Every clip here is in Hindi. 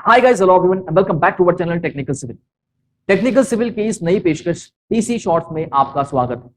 Hi guys, hello everyone and welcome back to our channel technical civil. Technical civil की इस नई पेशकश टीसी शॉर्ट्स में आपका स्वागत है।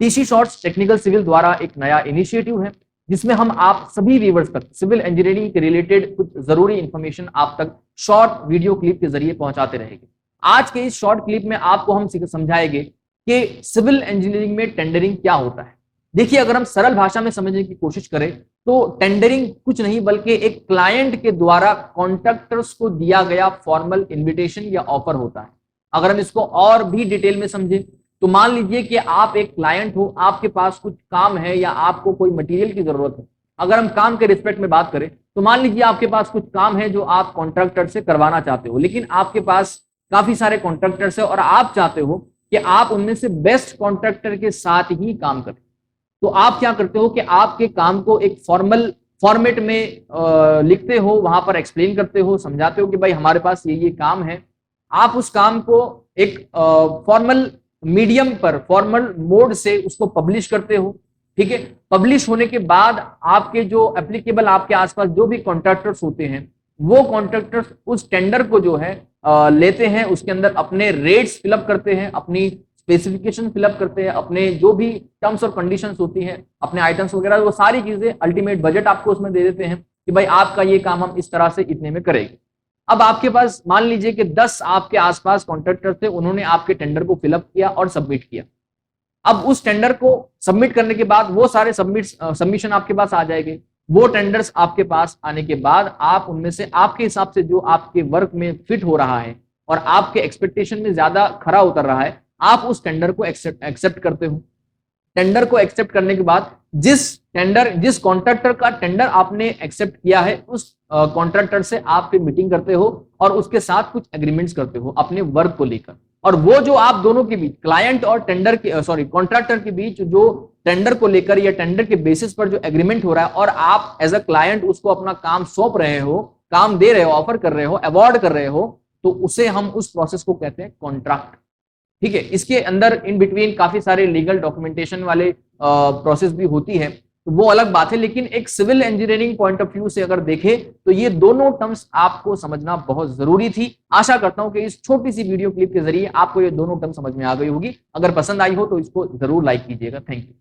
टीसी शॉर्ट्स टेक्निकल सिविल द्वारा एक नया इनिशिएटिव है जिसमें हम आप सभी व्यूअर्स तक सिविल इंजीनियरिंग के रिलेटेड कुछ जरूरी इंफॉर्मेशन आप तक शॉर्ट वीडियो क्लिप के जरिए पहुंचाते रहेंगे। आज के इस शॉर्ट क्लिप में आपको हम समझाएंगे कि सिविल इंजीनियरिंग में टेंडरिंग क्या होता है। देखिए, अगर हम सरल भाषा में समझने की कोशिश करें तो टेंडरिंग कुछ नहीं बल्कि एक क्लाइंट के द्वारा कॉन्ट्रैक्टर्स को दिया गया फॉर्मल इनविटेशन या ऑफर होता है। अगर हम इसको और भी डिटेल में समझें तो मान लीजिए कि आप एक क्लाइंट हो, आपके पास कुछ काम है या आपको कोई मटेरियल की जरूरत है। अगर हम काम के रिस्पेक्ट में बात करें तो मान लीजिए आपके पास कुछ काम है जो आप कॉन्ट्रैक्टर से करवाना चाहते हो, लेकिन आपके पास काफी सारे कॉन्ट्रैक्टर्स है और आप चाहते हो कि आप उनमें से बेस्ट कॉन्ट्रैक्टर के साथ ही काम करें। तो आप क्या करते हो कि आपके काम को एक फॉर्मल फॉर्मेट में लिखते हो, वहां पर एक्सप्लेन करते हो, समझाते हो कि भाई हमारे पास ये काम है। आप उस काम को एक फॉर्मल मीडियम पर फॉर्मल मोड से उसको पब्लिश करते हो। ठीक है, पब्लिश होने के बाद आपके जो एप्लीकेबल आपके आसपास जो भी कॉन्ट्रैक्टर्स होते हैं वो कॉन्ट्रैक्टर्स उस टेंडर को जो है लेते हैं, उसके अंदर अपने रेट्स फिलअप करते हैं, अपनी स्पेसिफिकेशन फिलअप करते हैं, अपने जो भी टर्म्स और कंडीशंस होती हैं, अपने आइटम्स वगैरह, वो सारी चीजें अल्टीमेट बजट आपको उसमें दे देते हैं कि भाई आपका ये काम हम इस तरह से इतने में करेंगे। अब आपके पास मान लीजिए कि 10 आपके आसपास कॉन्ट्रैक्टर थे, उन्होंने आपके टेंडर को फिलअप किया और सबमिट किया। अब उस टेंडर को सबमिट करने के बाद वो सारे सबमिशन आपके पास आ जाएंगे। वो टेंडर्स आपके पास आने के बाद आप उनमें से आपके हिसाब से जो आपके वर्क में फिट हो रहा है और आपके एक्सपेक्टेशन में ज्यादा खरा उतर रहा है, आप उस टेंडर को एक्सेप्ट करते हो। टेंडर को एक्सेप्ट करने के बाद जिस कॉन्ट्रैक्टर का टेंडर आपने एक्सेप्ट किया है उस कॉन्ट्रैक्टर से आप फिर मीटिंग करते हो और उसके साथ कुछ एग्रीमेंट्स करते हो अपने वर्क को लेकर। और वो जो आप दोनों के बीच क्लाइंट और टेंडर के कॉन्ट्रैक्टर के बीच जो टेंडर को लेकर या टेंडर के बेसिस पर जो एग्रीमेंट हो रहा है और आप एज अ क्लाइंट उसको अपना काम सौंप रहे हो, काम दे रहे हो, ऑफर कर रहे हो, अवॉर्ड कर रहे हो, तो उसे हम उस प्रोसेस को कहते हैं कॉन्ट्रैक्ट। ठीक है, इसके अंदर इन बिटवीन काफी सारे लीगल डॉक्यूमेंटेशन वाले प्रोसेस भी होती है, तो वो अलग बात है। लेकिन एक civil engineering point of view से अगर देखें तो ये दोनों टर्म्स आपको समझना बहुत जरूरी थी। आशा करता हूं कि इस छोटी सी वीडियो क्लिप के जरिए आपको ये दोनों टर्म समझ में आ गई होगी। अगर पसंद आई हो तो इसको जरूर लाइक कीजिएगा। Thank you.